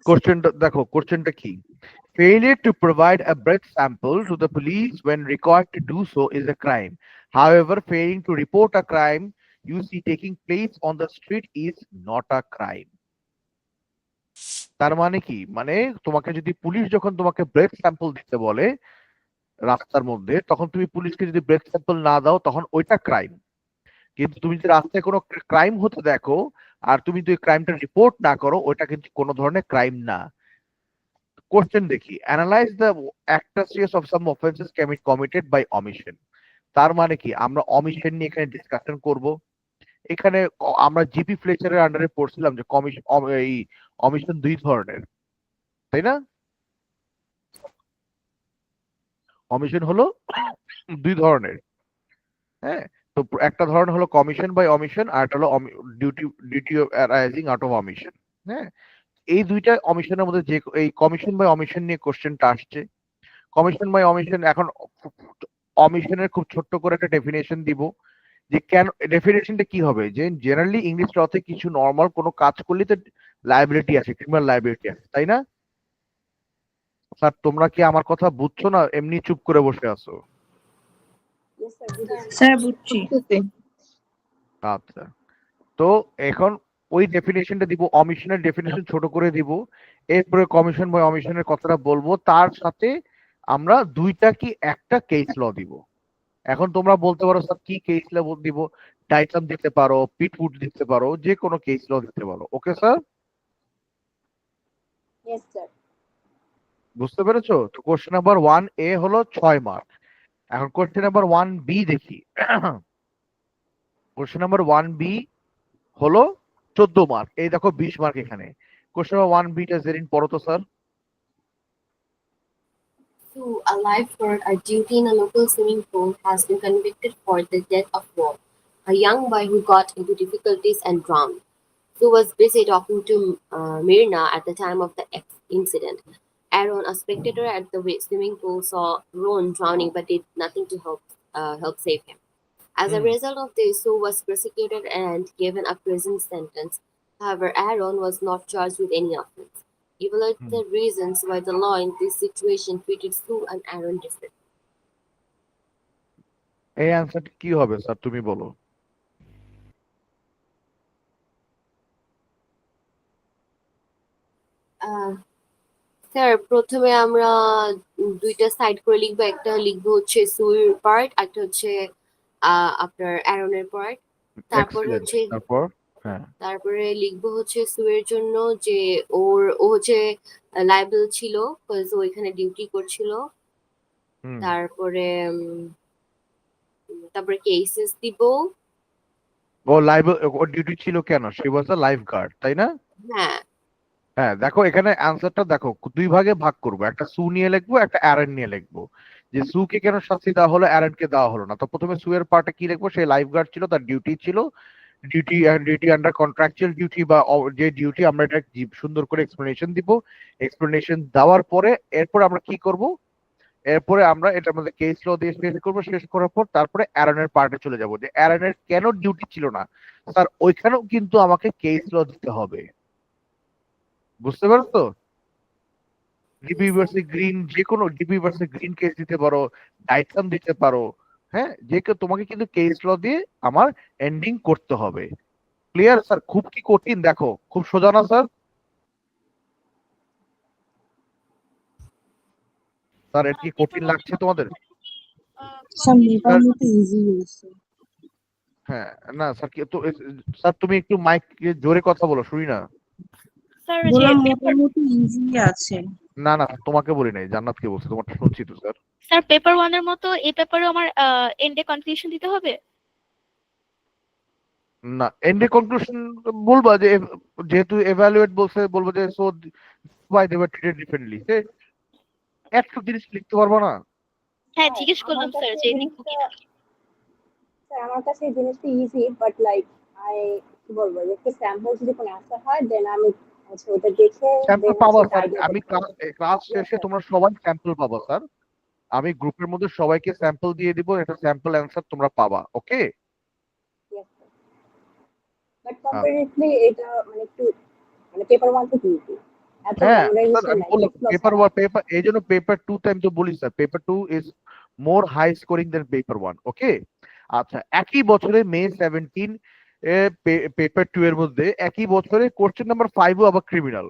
কোশ্চেনটা দেখো, কোশ্চেনটা কি? Failure to provide a breath sample to the police when required to do so is a crime. However, failing to report a crime you see taking place on the street is not a crime. তার মানে কি? মানে তোমাকে যদি police যখন তোমাকে breadth sample দিতে বলে রাস্তার মধ্যে, তখন তুমি পুলিশকে যদি ব্রেথ স্যাম্পল না দাও তখন ওইটা ক্রাইম। কিন্তু তুমি যদি রাস্তায় কোনো ক্রাইম হতে দেখো আর তুমি যদি ক্রাইমটা রিপোর্ট না করো, ওইটা কিন্তু কোনো ধরনের ক্রাইম না। কোশ্চেন দেখি, analyse the actus reus of some offences committed by omission. তার মানে কি? আমরা অমিশন নিয়ে এখানে ডিসকাশন করব। এখানে আমরা জিপি ফ্লেচারের আন্ডারে পড়ছিলাম যে কমিশন, এই অমিশন দুই ধরনের, তাই না? কমিশন হলো দুই ধরনের। হ্যাঁ, তো একটা ধরন হলো কমিশন বাই অমিশন, আর একটা হলো duty duty arising out of omission. হ্যাঁ, এই দুইটা অমিশনের মধ্যে যে এই কমিশন বাই অমিশন নিয়ে কোশ্চেনটা আসছে। কমিশন বাই অমিশন, এখন অমিশনের খুব ছোট্ট করে একটা ডেফিনেশন দিব যে কেন। ডেফিনেশনটা কি হবে? যে জেনারেলি ইংলিশ লতে কিছু নর্মাল কোনো কাজ করলে তো লায়াবিলিটি আছে, ক্রিমিনাল লায়াবিলিটি আছে, তাই না? স্যার তোমরা কি আমার কথা বুঝছো না এমনি চুপ করে বসে আছো? স্যার বুঝছি। আচ্ছা, তো এখন ওই ডেফিনেশনটা দিব, অমিশনের ডেফিনেশন ছোট করে দিব, এরপরে কমিশন বাই অমিশনের কথাটা বলবো, তার সাথে আমরা দুইটা কি একটা কেস ল দিব। এখন তোমরা বলতে পারো স্যার কি কেস ল দিব? ডাইটাম দিতে পারো, পিটউড দিতে পারো, যে কোনো কেস ল দিতে পারো। ওকে স্যার, বুঝতে পেরেছো? তো কোশ্চেন নাম্বার 1A হলো 6 মার্ক। এখন কোশ্চেন নাম্বার 1B দেখি। কোশ্চেন নাম্বার 1B হলো 14 মার্ক। এই দেখো 20 মার্ক এখানে। কোশ্চেন নাম্বার 1B টা জেরিন পড়ো তো sir. So, a lifeguard on duty in a local swimming pool has been convicted for the death of Walt, a young boy who got into difficulties and drowned. Sue was busy talking to Myrna at the time of the incident. Aaron, a spectator at the swimming pool, saw Ron drowning but did nothing to help save him. As a result of this, Sue was prosecuted and given a prison sentence. However, Aaron was not charged with any offense. Evaluate the reasons why the law in this situation treated Sue and Aaron differently. এই অ্যান্সারটা কি হবে sir তুমি বলো? Sir প্রথমে আমরা দুইটা side করে লিখবো, একটা লিখবো হচ্ছে সুর পার্ট, একটা হচ্ছে আপনার অ্যারনের পার্ট। তারপর হচ্ছে তারপর হ্যাঁ, তারপরে লিখবো হচ্ছে সুয়ের জন্য যে ও হচ্ছে লাইবেল ছিল, কজ ও এখানে ডিউটি করছিল। তারপরে তারপরে কেসেস দিব। ও লাইভ, ও ডিউটি ছিল কেন? She was a lifeguard, তাই না? হ্যাঁ হ্যাঁ, দেখো এখানে অ্যান্সারটা দেখো, দুই ভাগে ভাগ করবো, একটা সু নিয়ে লিখবো, একটা অ্যারেন নিয়ে লিখবো। যে সুকে কেন শাস্তি দেওয়া হলো, অ্যারেনকে দেওয়া হলো না। তো প্রথমে সু এর পার্টে কি লিখবো? সে লাইফ গার্ড ছিল, তার ডিউটি ছিল, ডিউটি আন্ডার কন্ট্রাকচুয়াল ডিউটি বা যে ডিউটি, আমরা এটা সুন্দর করে এক্সপ্লেনেশন দিব। এক্সপ্লেনেশন দেওয়ার পরে এরপর আমরা কি করব? এরপরে আমরা এটার মধ্যে কেস ল দিয়ে শেষ করবো। শেষ করার পর তারপরে অ্যারনের পার্টে চলে যাব, যে অ্যারনের কেন ডিউটি ছিল না স্যার, ওইখানেও কিন্তু আমাকে কেস ল দিতে হবে। বুঝতে পারছো? ডিবি ভার্সেস গ্রিন, যে কোনো ডিবি ভার্সেস গ্রিন কেস দিতে পারো, ডাইটসাম দিতে পারো। হ্যাঁ, যে কেউ তোমাকে কিন্তু কেস ল দিয়ে আমার এন্ডিং করতে হবে। Clear sir? খুব কি কঠিন? দেখো খুব সোজা না স্যার? স্যার এর কি কঠিন লাগছে তোমাদের? হ্যাঁ, না স্যার কি তো, স্যার তুমি একটু মাইক জোরে কথা বলো, শুনি না। স্যার বললাম মোটামুটি ইজি আছে। না না, তোমাকে বলি নাই, জান্নাতকে বলছি, তোমারটা শুনছি তো স্যার। স্যার পেপার 1 এর মতো এই পেপারেও আমার এন্ডে কনক্লুশন দিতে হবে? না, এন্ডে কনক্লুশন বলবা যে যেহেতু এভালুয়েট বলছে, বলবো যে so by they were treated differently. একটা জিনিস লিখতে পারবো না? হ্যাঁ জিজ্ঞেস করলাম স্যার যে লিখবো কিনা। স্যার আমার কাছে এই জিনিসটা ইজি, বাট লাইক আই কি বলবো, একটু স্যাম্পল যদি কোনো অ্যান্সার হয় দেন আমি আচ্ছা ওটা দেখে স্যাম্পল দেন পাবো স্যার, আইডিয়া আমি ক্লাস শেষে তোমরা সবাই স্যাম্পল পাবো স্যার। আমি গ্রুপের মধ্যে সবাইকে স্যাম্পল দিয়ে দিব, একটা স্যাম্পল অ্যান্সার তোমরা পাবা। ওকে, বাট কম্পারেটিভলি এটা মানে একটু মানে পেপার ওয়ান থেকে ইজি, এত হ্যাঁ স্যার মেমোরাইজেশন আমি নাই বললাম 6 plus পেপার 1 ওয়ান পেপার এই জন্য পেপার 2 তে আমি তো বলি sir paper 2 is more high scoring than paper 1 okay. আচ্ছা একই বছরে মে 17 পেপার 2 এর মধ্যে একই বছরে কোশ্চেন নাম্বার 5ও আবার ক্রিমিনাল